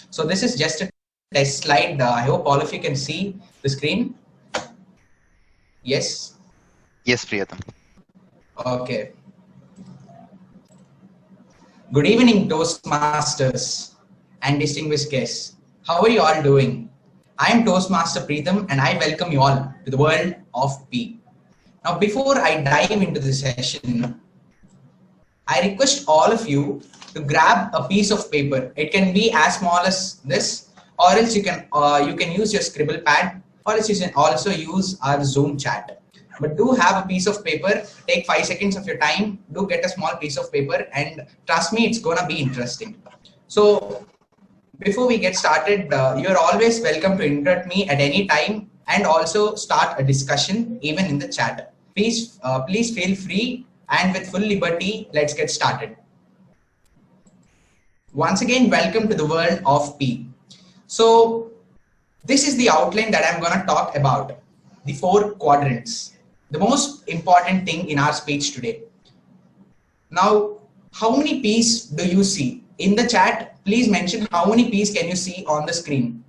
So this is just a test slide. I hope all of you can see the screen. Yes? Yes, Priyatam. Okay. Good evening, Toastmasters and distinguished guests. How are you all doing? I am Toastmaster Preetham and I welcome you all to the world of P. Now, before I dive into the session, I request all of you to grab a piece of paper. It can be as small as this, or else you can use your scribble pad, or else you can also use our Zoom chat. But do have a piece of paper, take 5 seconds of your time, do get a small piece of paper, and trust me, it's gonna be interesting. So before we get started, you're always welcome to interrupt me at any time and also start a discussion even in the chat. Please feel free, and with full liberty, let's get started. Once again, welcome to the world of P. So this is the outline that I'm gonna talk about, the 4 quadrants. The most important thing in our speech today. Now, how many P's do you see? In the chat, please mention how many P's can you see on the screen?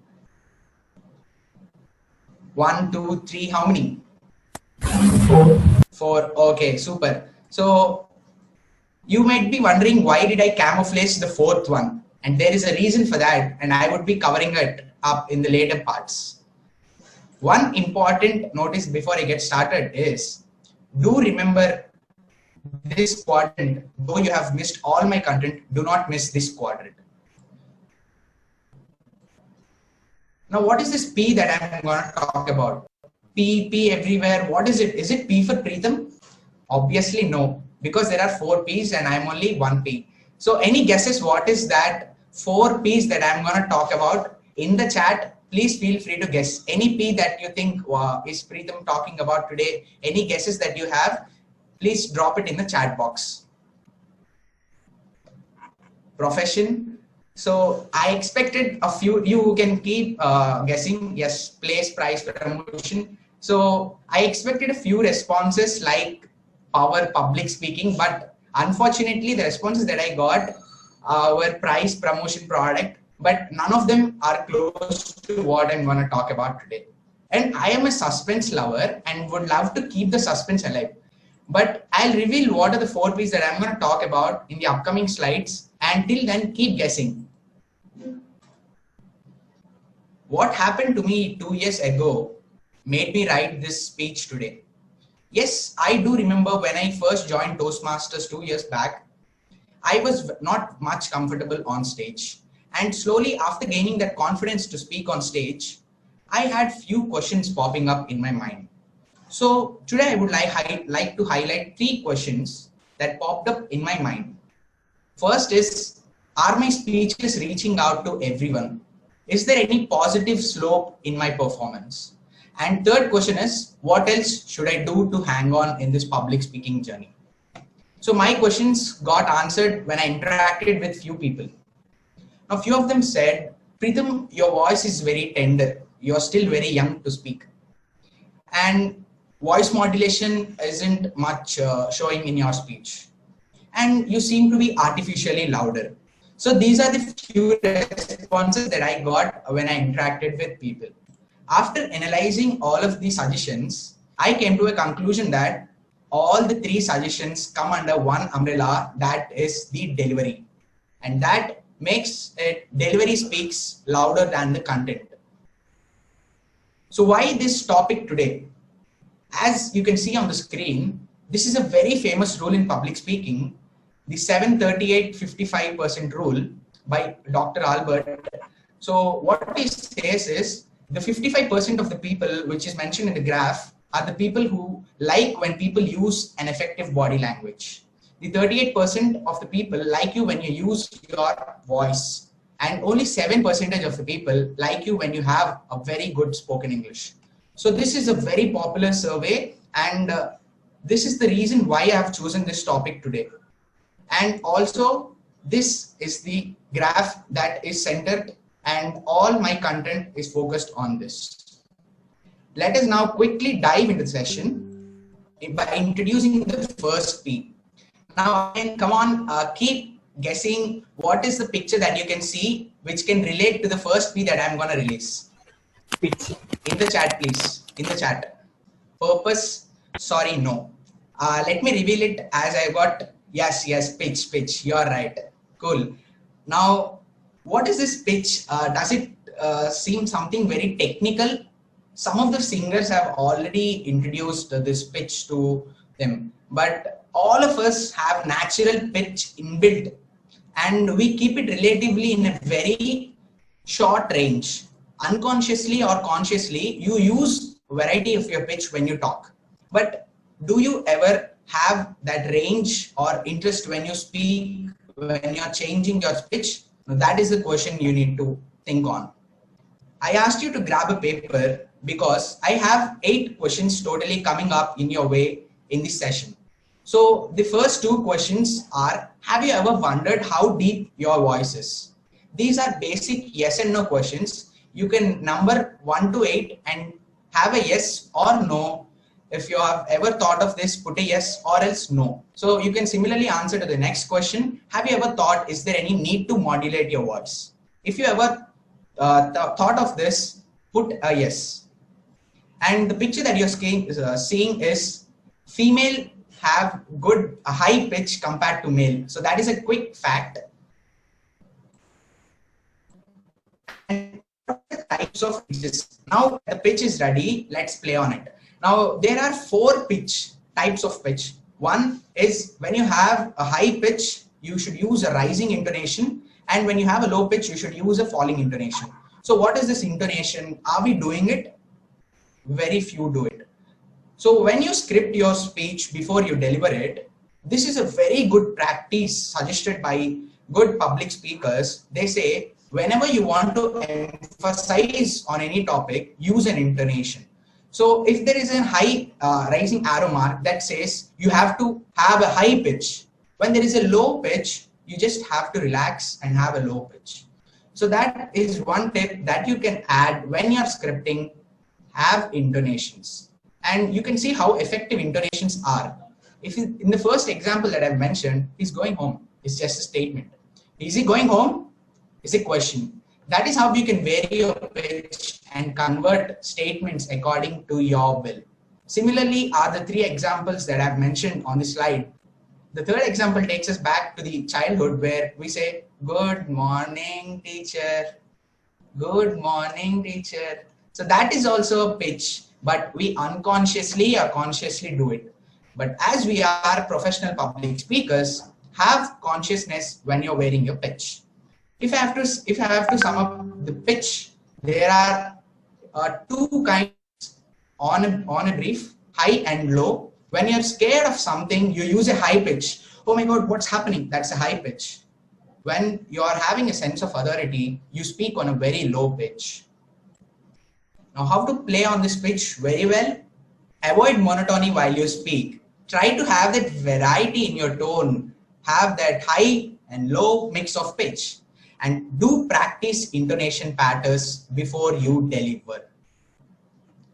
1, 2, 3, how many? 4. Okay, super. So you might be wondering, why did I camouflage the 4th one? And there is a reason for that, and I would be covering it up in the later parts. One important notice before I get started is, do remember this quadrant. Though you have missed all my content, do not miss this quadrant. Now, what is this P that I'm going to talk about? P everywhere. What is it? Is it P for Preetham? Obviously no, because there are 4 P's and I'm only 1 P. So any guesses what is that 4 P's that I'm going to talk about? In the chat, please feel free to guess. Any P that you think is Preetham talking about today, any guesses that you have, please drop it in the chat box. Profession. So I expected a few, you can keep guessing. Yes, place, price, promotion. So I expected a few responses like power, public speaking, but unfortunately the responses that I got were price, promotion, product, but none of them are close to what I'm going to talk about today. And I am a suspense lover and would love to keep the suspense alive. But I'll reveal what are the 4 P's that I'm going to talk about in the upcoming slides. Until then, keep guessing. What happened to me 2 years ago made me write this speech today. Yes, I do remember when I first joined Toastmasters 2 years back, I was not much comfortable on stage. And slowly after gaining that confidence to speak on stage, I had few questions popping up in my mind. So today I would like to highlight 3 questions that popped up in my mind. First is, are my speeches reaching out to everyone? Is there any positive slope in my performance? And third question is, what else should I do to hang on in this public speaking journey? So my questions got answered when I interacted with few people. A few of them said, Preetham, your voice is very tender. You're still very young to speak. And voice modulation isn't much showing in your speech. And you seem to be artificially louder. So these are the few responses that I got when I interacted with people. After analyzing all of these suggestions, I came to a conclusion that all the 3 suggestions come under one umbrella, that is the delivery. And that makes it, delivery speaks louder than the content. So why this topic today? As you can see on the screen, this is a very famous rule in public speaking, the 738-55% rule by Dr. Albert. So what he says is, the 55% of the people which is mentioned in the graph are the people who like when people use an effective body language. The 38% of the people like you when you use your voice, and only 7% of the people like you when you have a very good spoken English. So this is a very popular survey, and this is the reason why I have chosen this topic today. And also, this is the graph that is centered, and all my content is focused on this. Let us now quickly dive into the session by introducing the first P. Now, come on, keep guessing what is the picture that you can see which can relate to the first P that I'm going to release? Pitch. In the chat, please. In the chat. Purpose, sorry, no. Let me reveal it as I got, yes, pitch. You're right. Cool. Now, what is this pitch? Does it seem something very technical? Some of the singers have already introduced this pitch to them, but all of us have natural pitch inbuilt, and we keep it relatively in a very short range. Unconsciously or consciously, you use variety of your pitch when you talk. But do you ever have that range or interest when you speak, when you're changing your pitch? That is the question you need to think on. I asked you to grab a paper because I have 8 questions totally coming up in your way in this session. So the first 2 questions are, have you ever wondered how deep your voice is? These are basic yes and no questions. You can number 1 to 8 and have a yes or no. If you have ever thought of this, put a yes or else no. So you can similarly answer to the next question. Have you ever thought, is there any need to modulate your voice? If you ever thought of this, put a yes. And the picture that you're seeing is female have a high pitch compared to male. So that is a quick fact. And types of pitches. Now the pitch is ready. Let's play on it. Now there are 4 types of pitch. One is when you have a high pitch, you should use a rising intonation. And when you have a low pitch, you should use a falling intonation. So what is this intonation? Are we doing it? Very few do it. So when you script your speech before you deliver it, this is a very good practice suggested by good public speakers. They say, whenever you want to emphasize on any topic, use an intonation. So if there is a high rising arrow mark that says you have to have a high pitch, when there is a low pitch, you just have to relax and have a low pitch. So that is one tip that you can add when you're scripting, have intonations. And you can see how effective intonations are. If in the first example that I've mentioned, he's going home. It's just a statement. Is he going home? It's a question. That is how you can vary your pitch and convert statements according to your will. Similarly are the 3 examples that I've mentioned on the slide. The third example takes us back to the childhood where we say, good morning, teacher. Good morning, teacher. So that is also a pitch, but we unconsciously or consciously do it. But as we are professional public speakers, have consciousness when you're varying your pitch. If I have to sum up the pitch, there are 2 kinds on a brief, high and low. When you're scared of something, you use a high pitch. Oh my God, what's happening? That's a high pitch. When you're having a sense of authority, you speak on a very low pitch. Now, how to play on this pitch very well? Avoid monotony while you speak. Try to have that variety in your tone. Have that high and low mix of pitch. And do practice intonation patterns before you deliver.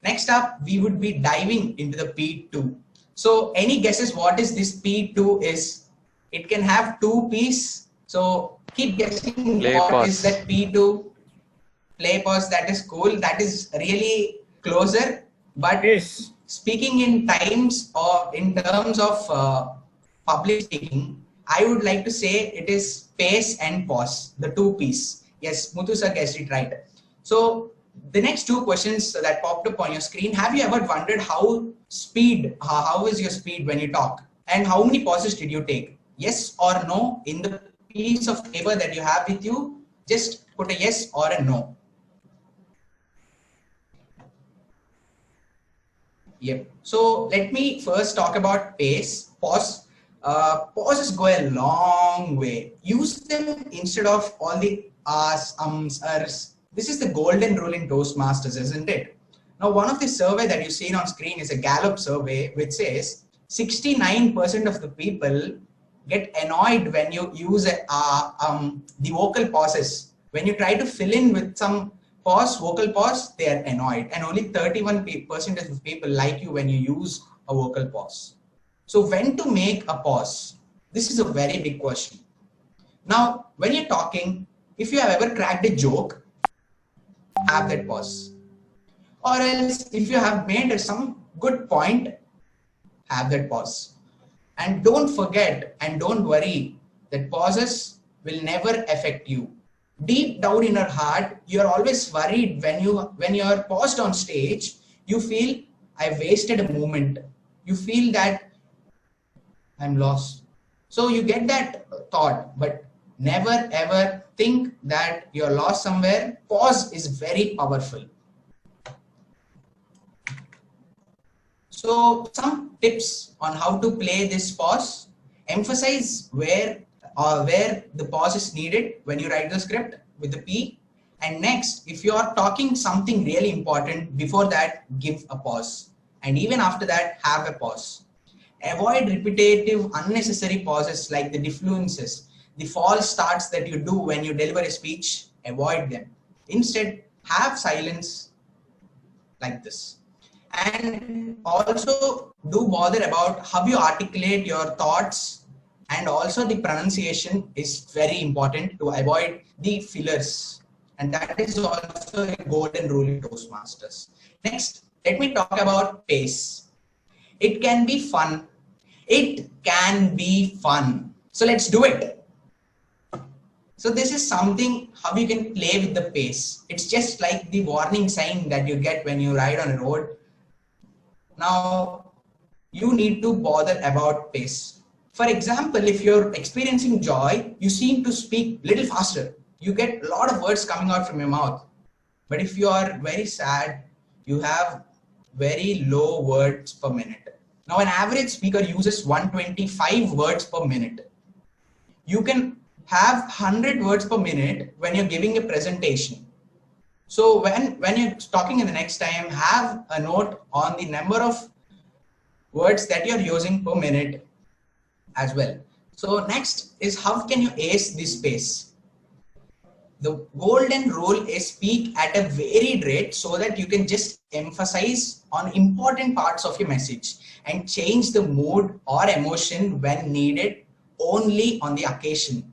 Next up, we would be diving into the P2. So any guesses what is this P2 is? It can have 2 P's. So keep guessing what is that P2. Play pause, that is cool. That is really closer. But Yes. speaking in terms of public speaking, I would like to say it is pace and pause, the 2 P's. Yes, Muthu sir guessed it right. So the next 2 questions that popped up on your screen, have you ever wondered how is your speed when you talk? And how many pauses did you take? Yes or no? In the piece of paper that you have with you, just put a yes or a no. Yep. So let me first talk about pace, pause. Pauses go a long way. Use them instead of all the ahs, ums, ers. This is the golden rule in Toastmasters, isn't it? Now, one of the survey that you see on screen is a Gallup survey, which says 69% of the people get annoyed when you use the vocal pauses. When you try to fill in with some vocal pause, they are annoyed. And only 31% of people like you when you use a vocal pause. So when to make a pause? This is a very big question. Now, when you're talking, if you have ever cracked a joke, have that pause. Or else, if you have made some good point, have that pause. And don't forget and don't worry that pauses will never affect you. Deep down in your heart, you're always worried when you're paused on stage, you feel I wasted a moment. You feel that I'm lost. So you get that thought, but never ever think that you're lost somewhere. Pause is very powerful. So some tips on how to play this pause. Emphasize where the pause is needed when you write the script with the P. And next, if you are talking something really important, before that, give a pause. And even after that, have a pause. Avoid repetitive, unnecessary pauses like the defluences, the false starts that you do when you deliver a speech. Avoid them. Instead, have silence like this. And also do bother about how you articulate your thoughts, and also the pronunciation is very important to avoid the fillers, and that is also a golden rule in Toastmasters. Next, let me talk about pace. It can be fun. It can be fun. So let's do it. So this is something how you can play with the pace. It's just like the warning sign that you get when you ride on a road. Now, you need to bother about pace. For example, if you're experiencing joy, you seem to speak little faster. You get a lot of words coming out from your mouth. But if you are very sad, you have very low words per minute. Now, an average speaker uses 125 words per minute. You can have 100 words per minute when you're giving a presentation. So when you're talking in the next time, have a note on the number of words that you're using per minute as well. So next is how can you ace this pace? The golden rule is speak at a varied rate so that you can just emphasize on important parts of your message and change the mood or emotion when needed only on the occasion.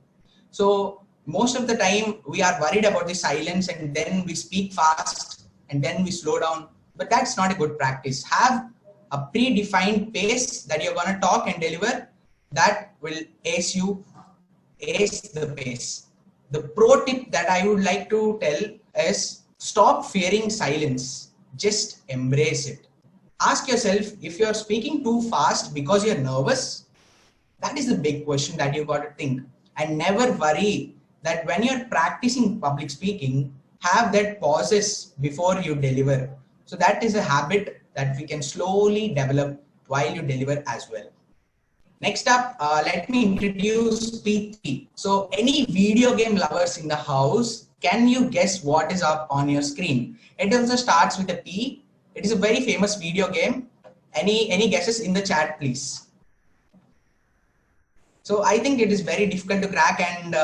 So most of the time we are worried about the silence and then we speak fast and then we slow down, but that's not a good practice. Have a predefined pace that you're going to talk and deliver. That will ace the pace. The pro tip that I would like to tell is stop fearing silence. Just embrace it. Ask yourself if you're speaking too fast because you're nervous. That is the big question that you got to think. And never worry that when you're practicing public speaking, have that pauses before you deliver. So that is a habit that we can slowly develop while you deliver as well. Next up, let me introduce P3. So any video game lovers in the house, can you guess what is up on your screen? It also starts with a P. It is a very famous video game. Any guesses in the chat, please? So I think it is very difficult to crack, and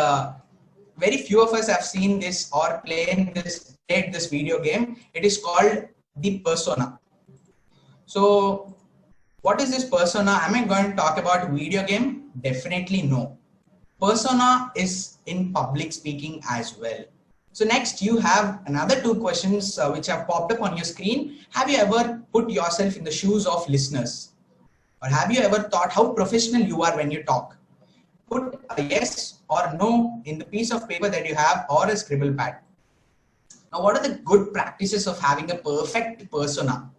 very few of us have seen this or played this video game. It is called the Persona. So what is this Persona? Am I going to talk about video game? Definitely no. Persona is in public speaking as well. So next you have another two questions which have popped up on your screen. Have you ever put yourself in the shoes of listeners? Or have you ever thought how professional you are when you talk? Put a yes or no in the piece of paper that you have or a scribble pad. Now, what are the good practices of having a perfect persona?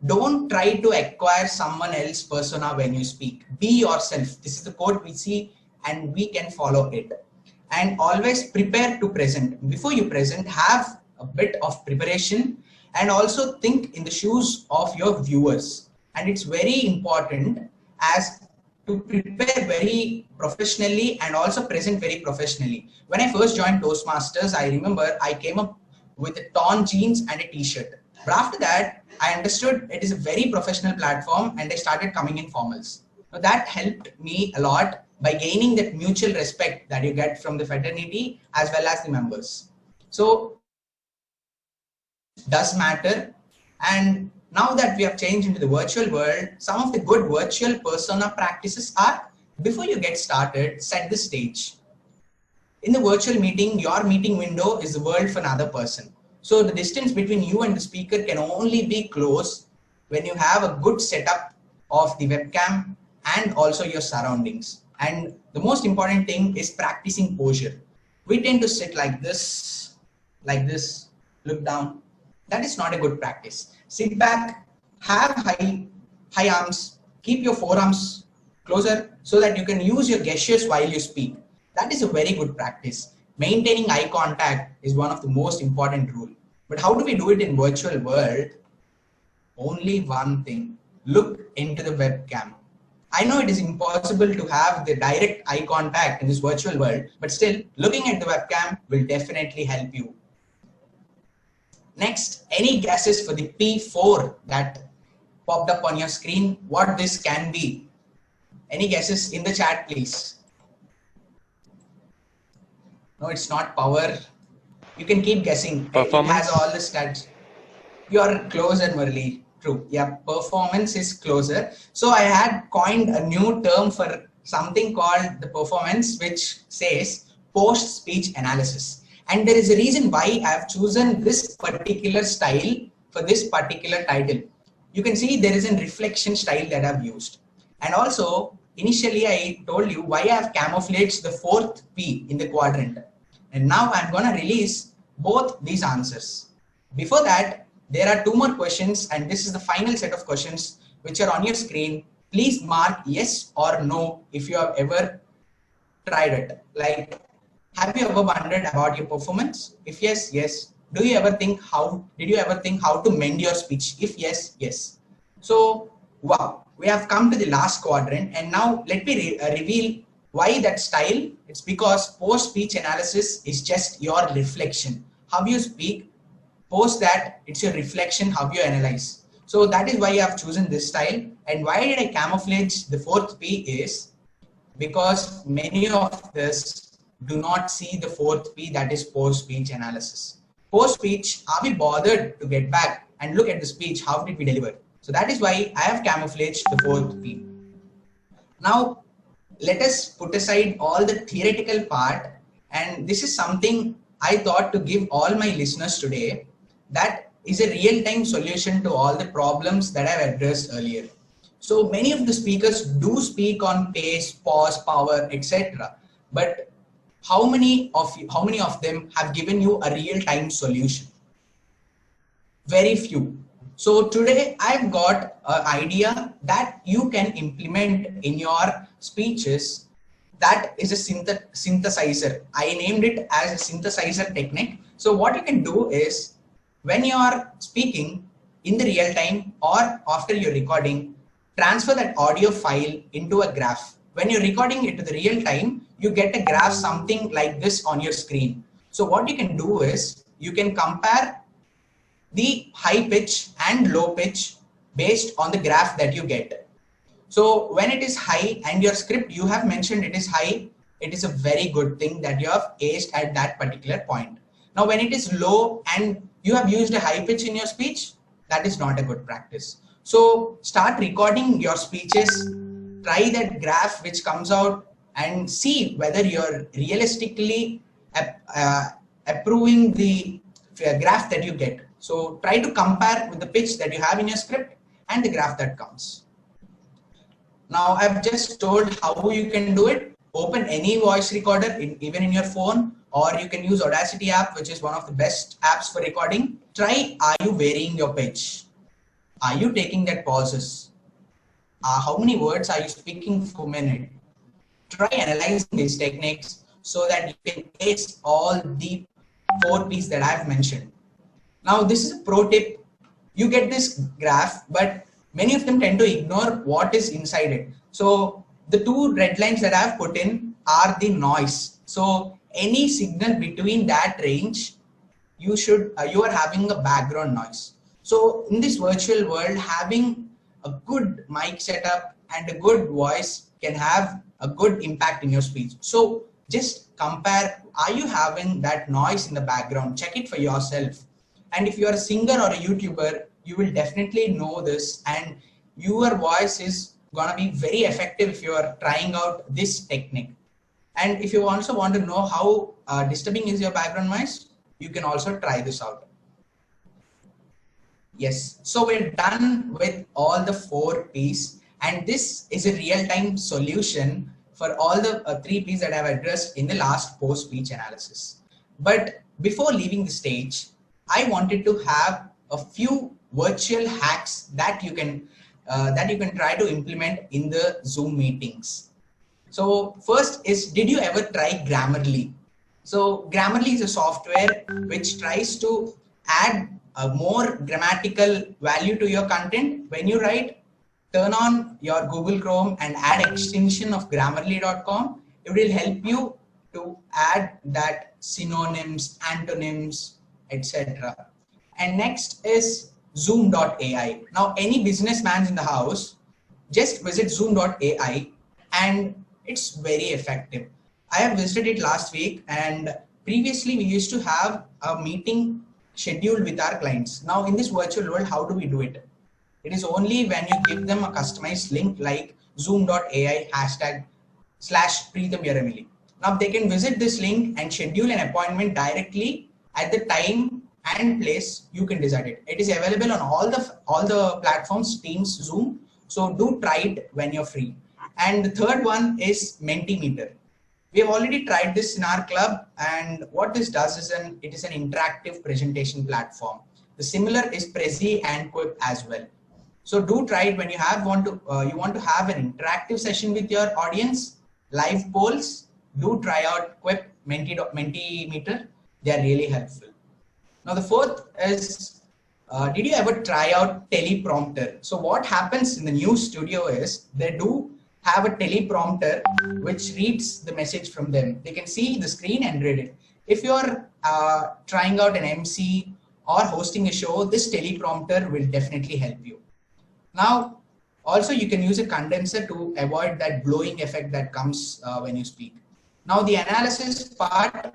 Don't try to acquire someone else's persona when you speak. Be yourself. This is the quote we see and we can follow it. And always prepare to present. Before you present, have a bit of preparation and also think in the shoes of your viewers. And it's very important as to prepare very professionally and also present very professionally. When I first joined Toastmasters, I remember I came up with torn jeans and a t-shirt. But after that, I understood it is a very professional platform and I started coming in formals. So that helped me a lot by gaining that mutual respect that you get from the fraternity as well as the members. So it does matter. And now that we have changed into the virtual world, some of the good virtual persona practices are, before you get started, set the stage. In the virtual meeting, your meeting window is the world for another person. So the distance between you and the speaker can only be close when you have a good setup of the webcam and also your surroundings. And the most important thing is practicing posture. We tend to sit like this, look down. That is not a good practice. Sit back, have high arms, keep your forearms closer so that you can use your gestures while you speak. That is a very good practice. Maintaining eye contact is one of the most important rules. But how do we do it in virtual world? Only one thing, look into the webcam. I know it is impossible to have the direct eye contact in this virtual world, but still looking at the webcam will definitely help you. Next, any guesses for the P4 that popped up on your screen? What this can be? Any guesses in the chat, please? No, it's not power. You can keep guessing. Performance. It has all the stats. You are closer, Murali. True. Yeah, performance is closer. So I had coined a new term for something called the performance, which says post-speech analysis. And there is a reason why I have chosen this particular style for this particular title. You can see there is a reflection style that I've used. And also, initially I told you why I have camouflaged the fourth P in the quadrant. And now I'm going to release both these answers. Before that, there are two more questions, and this is the final set of questions which are on your screen. Please mark yes or no if you have ever tried it. Like, have you ever wondered about your performance? If yes, yes. Did you ever think how to mend your speech? If yes, yes. So, wow, we have come to the last quadrant, and now let me reveal why that style. It's because post-speech analysis is just your reflection. How you speak, post that, it's your reflection, how you analyze. So that is why I have chosen this style. And why did I camouflage the fourth P is because many of this do not see the fourth P, that is post-speech analysis. Post-speech, are we bothered to get back and look at the speech? How did we deliver? So that is why I have camouflaged the fourth P. Now, let us put aside all the theoretical part, and this is something I thought to give all my listeners today. That is a real-time solution to all the problems that I've addressed earlier. So many of the speakers do speak on pace, pause, power, etc. But how many of them have given you a real-time solution? Very few. So today I've got an idea that you can implement in your speeches. That is a synthesizer. I named it as a synthesizer technique. So what you can do is when you are speaking in the real time or after your recording, transfer that audio file into a graph. When you're recording it to the real time, you get a graph something like this on your screen. So what you can do is you can compare the high pitch and low pitch based on the graph that you get. So when it is high and your script you have mentioned it is high, it is a very good thing that you have aced at that particular point. Now when it is low and you have used a high pitch in your speech, that is not a good practice. So start recording your speeches, try that graph which comes out and see whether you're realistically approving the graph that you get. So try to compare with the pitch that you have in your script and the graph that comes. Now I've just told how you can do it. Open any voice recorder, even in your phone, or you can use Audacity app, which is one of the best apps for recording. Try, are you varying your pitch? Are you taking that pauses? How many words are you speaking per minute? Try analyzing these techniques so that you can ace all the 4 P's that I've mentioned. Now this is a pro tip. You get this graph, but many of them tend to ignore what is inside it. So the 2 red lines that I've put in are the noise. So any signal between that range, you are having a background noise. So in this virtual world, having a good mic setup and a good voice can have a good impact in your speech. So just compare, are you having that noise in the background? Check it for yourself. And if you're a singer or a YouTuber, you will definitely know this, and your voice is gonna be very effective if you are trying out this technique. And if you also want to know how disturbing is your background noise, you can also try this out. Yes, so we're done with all the 4 P's, and this is a real-time solution for all the 3 P's that I've addressed in the last post-speech analysis. But before leaving the stage, I wanted to have a few virtual hacks that you can try to implement in the Zoom meetings. So first is, did you ever try Grammarly? So Grammarly is a software which tries to add a more grammatical value to your content. When you write, turn on your Google Chrome and add extension of grammarly.com. It will help you to add that synonyms, antonyms, etc. And next is zoom.ai. Now, any businessman in the house, just visit zoom.ai, and it's very effective. I have visited it last week, and previously we used to have a meeting scheduled with our clients. Now in this virtual world, how do we do it? It is only when you give them a customized link like zoom.ai #Preetham. Now they can visit this link and schedule an appointment directly at the time and place you can decide it. It is available on all the platforms, Teams, Zoom. So do try it when you're free. And the third one is Mentimeter. We have already tried this in our club, and what this does is it is an interactive presentation platform. The similar is Prezi and Quip as well. So do try it when you want to have an interactive session with your audience, live polls. Do try out Quip, Mentimeter. They are really helpful. Now the fourth is, did you ever try out teleprompter? So what happens in the new studio is they do have a teleprompter which reads the message from them. They can see the screen and read it. If you're trying out an MC or hosting a show, this teleprompter will definitely help you. Now, also you can use a condenser to avoid that blowing effect that comes when you speak. Now the analysis part,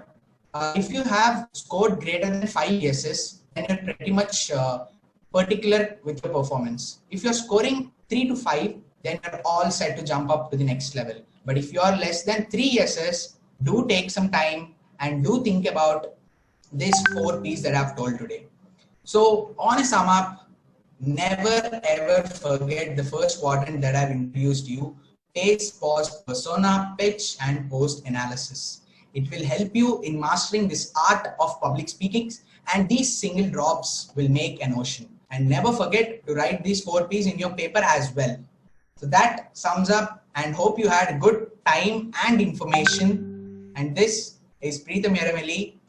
if you have scored greater than 5 yeses, then you're pretty much particular with your performance. If you're scoring 3 to 5, then you're all set to jump up to the next level. But if you're less than 3 yeses, do take some time and do think about these 4 P's that I've told today. So on a sum up, never ever forget the first quadrant that I've introduced you: pace, pause, persona, pitch, and post analysis. It will help you in mastering this art of public speaking, and these single drops will make an ocean. And never forget to write these 4 P's in your paper as well. So that sums up, and hope you had a good time and information. And this is Preetham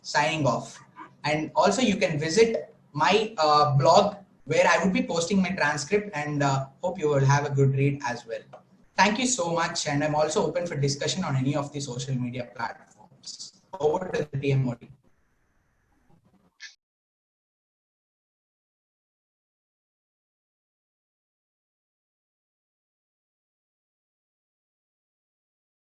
signing off. And also you can visit my blog where I would be posting my transcript, and hope you will have a good read as well. Thank you so much. And I'm also open for discussion on any of the social media platforms. Over to the TMOD.